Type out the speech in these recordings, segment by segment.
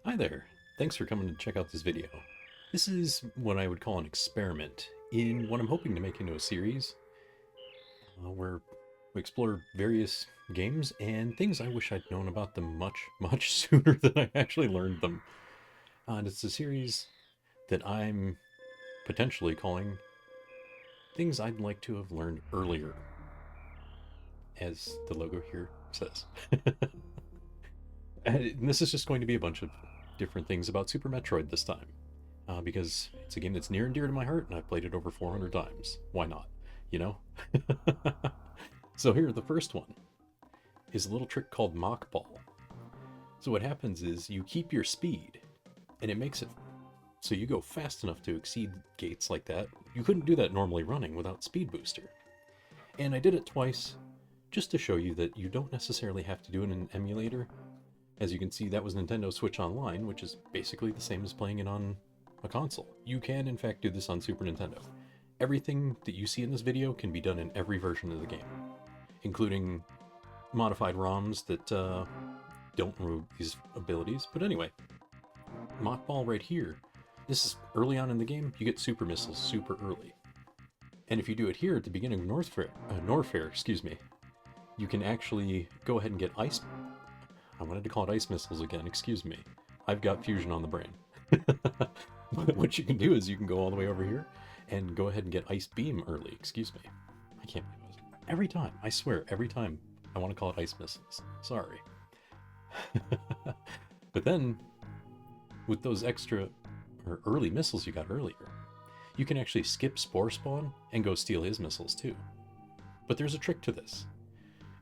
Hi there. Thanks for coming to check out this video. This is what I would call an experiment in what I'm hoping to make into a series where we explore various games and things I wish I'd known about them much sooner than I actually learned them. And it's a series that I'm potentially calling Things I'd Like to Have Learned Earlier, as the logo here says. And this is just going to be a bunch of different things about Super Metroid this time. Because it's a game that's near and dear to my heart, and I've played it over 400 times. Why not? You know? So here, the first one is a little trick called Mock Ball. So what happens is you keep your speed, and it makes it so you go fast enough to exceed gates like that. You couldn't do that normally running without Speed Booster. And I did it twice, just to show you that you don't necessarily have to do it in an emulator. As you can see, that was Nintendo Switch Online, which is basically the same as playing it on a console. You can, in fact, do this on Super Nintendo. Everything that you see in this video can be done in every version of the game, including modified ROMs that don't remove these abilities. But anyway, Mock Ball right here, this is early on in the game, you get super missiles super early. And if you do it here at the beginning of Norfair, excuse me, you can actually go ahead and get ice. I wanted to call it ice missiles again, excuse me. I've got fusion on the brain. But what you can do is you can go all the way over here and go ahead and get Ice Beam early. Excuse me. I can't believe it. Every time, I swear, every time I want to call it Ice Missiles. Sorry. But then, with those extra or early missiles you got earlier, you can actually skip Spore Spawn and go steal his missiles too. But there's a trick to this.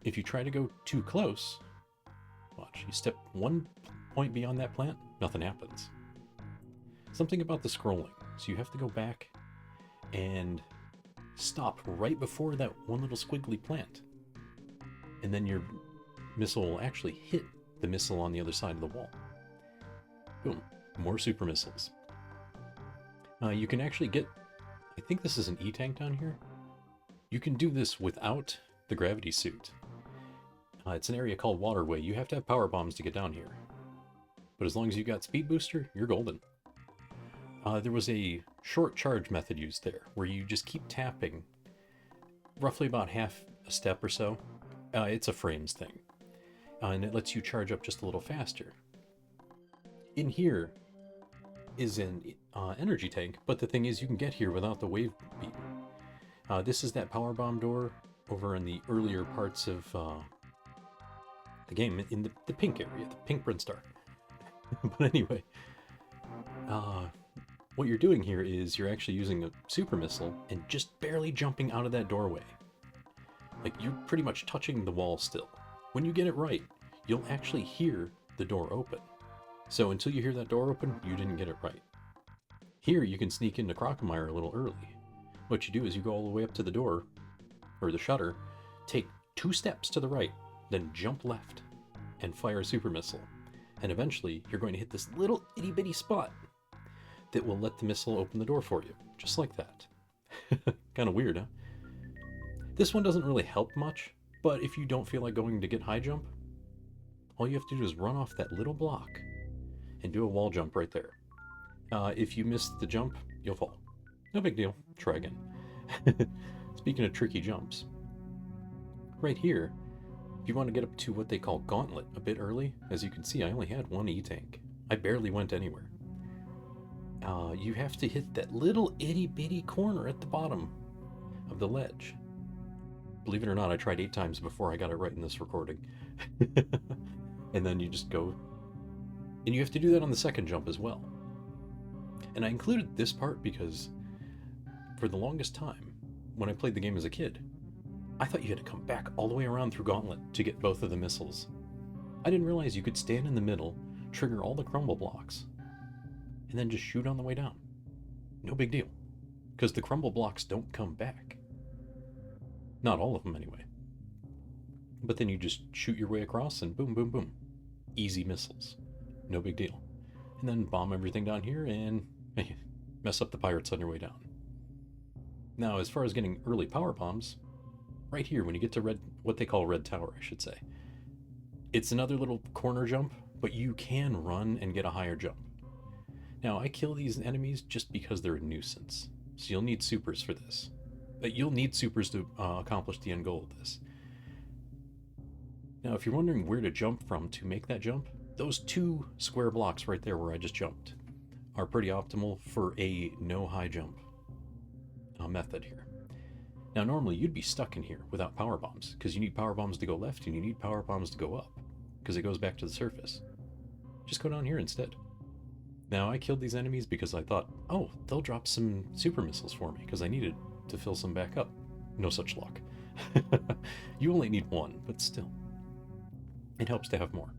If you try to go too close, watch, you step one point beyond that plant, nothing happens. Something about the scrolling. So you have to go back and stop right before that one little squiggly plant. And then your missile will actually hit the missile on the other side of the wall. Boom. More super missiles. You can actually get, I think this is an E-tank down here. You can do this without the gravity suit. It's an area called Waterway. You have to have power bombs to get down here. But as long as you got Speed Booster, you're golden. There was a short charge method used there, where you just keep tapping roughly about half a step or so. It's a frames thing, and it lets you charge up just a little faster. In here is an energy tank, but the thing is you can get here without the wave beam. This is that power bomb door over in the earlier parts of the game, in the pink area, the pink Brinstar. But anyway, what you're doing here is you're actually using a super missile and just barely jumping out of that doorway. Like, you're pretty much touching the wall still. When you get it right, you'll actually hear the door open. So until you hear that door open, you didn't get it right. Here, you can sneak into Crocomire a little early. What you do is you go all the way up to the door, or the shutter, take 2 steps to the right, then jump left, and fire a super missile. And eventually, you're going to hit this little itty bitty spot that will let the missile open the door for you, just like that. Kind of weird, huh? This one doesn't really help much, but if you don't feel like going to get high jump, all you have to do is run off that little block and do a wall jump right there. If you miss the jump, you'll fall. No big deal. Try again. Speaking of tricky jumps, right here, if you want to get up to what they call Gauntlet a bit early, as you can see, I only had one E-tank. I barely went anywhere. You have to hit that little itty bitty corner at the bottom of the ledge. Believe it or not, I tried 8 times before I got it right in this recording. And then you just go, and you have to do that on the second jump as well. And I included this part because for the longest time, when I played the game as a kid, I thought you had to come back all the way around through Gauntlet to get both of the missiles. I didn't realize you could stand in the middle, trigger all the crumble blocks, and then just shoot on the way down. No big deal, because the crumble blocks don't come back. Not all of them, anyway. But then you just shoot your way across and boom, boom, boom. Easy missiles. No big deal. And then bomb everything down here and mess up the pirates on your way down. Now, as far as getting early power bombs, right here, when you get to what they call Red Tower, I should say, it's another little corner jump, but you can run and get a higher jump. Now, I kill these enemies just because they're a nuisance, so you'll need supers for this. You'll need supers to accomplish the end goal of this. Now, if you're wondering where to jump from to make that jump, those 2 square blocks right there where I just jumped are pretty optimal for a no high jump method here. Now, normally you'd be stuck in here without power bombs, because you need power bombs to go left and you need power bombs to go up, because it goes back to the surface. Just go down here instead. Now, I killed these enemies because I thought, oh, they'll drop some super missiles for me, because I needed to fill some back up. No such luck. You only need 1, but still. It helps to have more.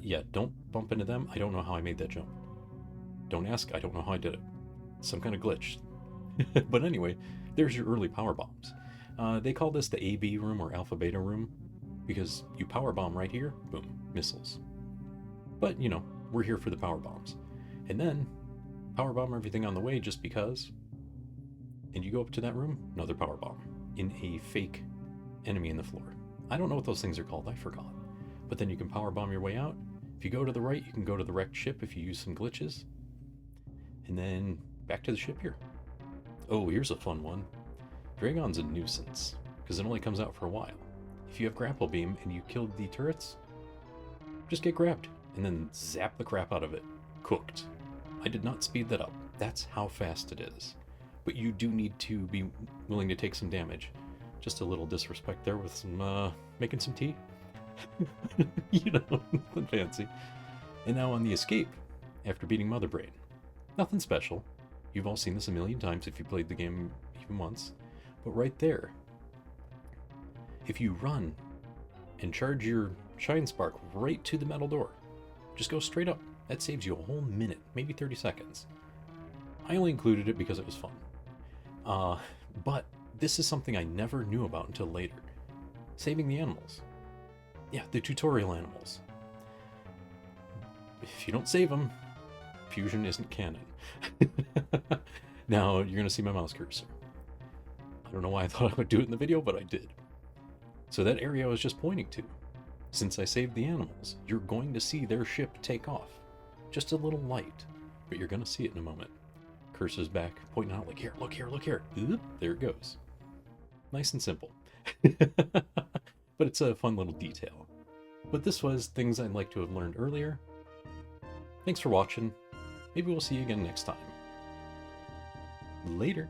Yeah, don't bump into them. I don't know how I made that jump. Don't ask, I don't know how I did it. Some kind of glitch. But anyway, there's your early power bombs. They call this the AB room or alpha beta room, because you power bomb right here, boom, missiles. But, you know, we're here for the power bombs. And then, power bomb everything on the way just because. And you go up to that room, another power bomb in a fake enemy in the floor. I don't know what those things are called, I forgot. But then you can power bomb your way out. If you go to the right, you can go to the wrecked ship if you use some glitches. And then back to the ship here. Oh, here's a fun one. Dragon's a nuisance, because it only comes out for a while. If you have grapple beam and you killed the turrets, just get grabbed and then zap the crap out of it. Cooked. I did not speed that up. That's how fast it is. But you do need to be willing to take some damage. Just a little disrespect there with some, making some tea. You know, nothing fancy. And now on the escape, after beating Mother Brain. Nothing special. You've all seen this a million times if you played the game even once. But right there, if you run and charge your Shine Spark right to the metal door, just go straight up. That saves you a whole minute, maybe 30 seconds. I only included it because it was fun. But this is something I never knew about until later. Saving the animals. Yeah, the tutorial animals. If you don't save them, Fusion isn't canon. Now, you're going to see my mouse cursor. I don't know why I thought I would do it in the video, but I did. So that area I was just pointing to. Since I saved the animals, you're going to see their ship take off. Just a little light, but you're going to see it in a moment. Cursor's back, pointing out like, here, look here, look here. Oop, there it goes. Nice and simple. But it's a fun little detail. But this was things I'd like to have learned earlier. Thanks for watching. Maybe we'll see you again next time. Later.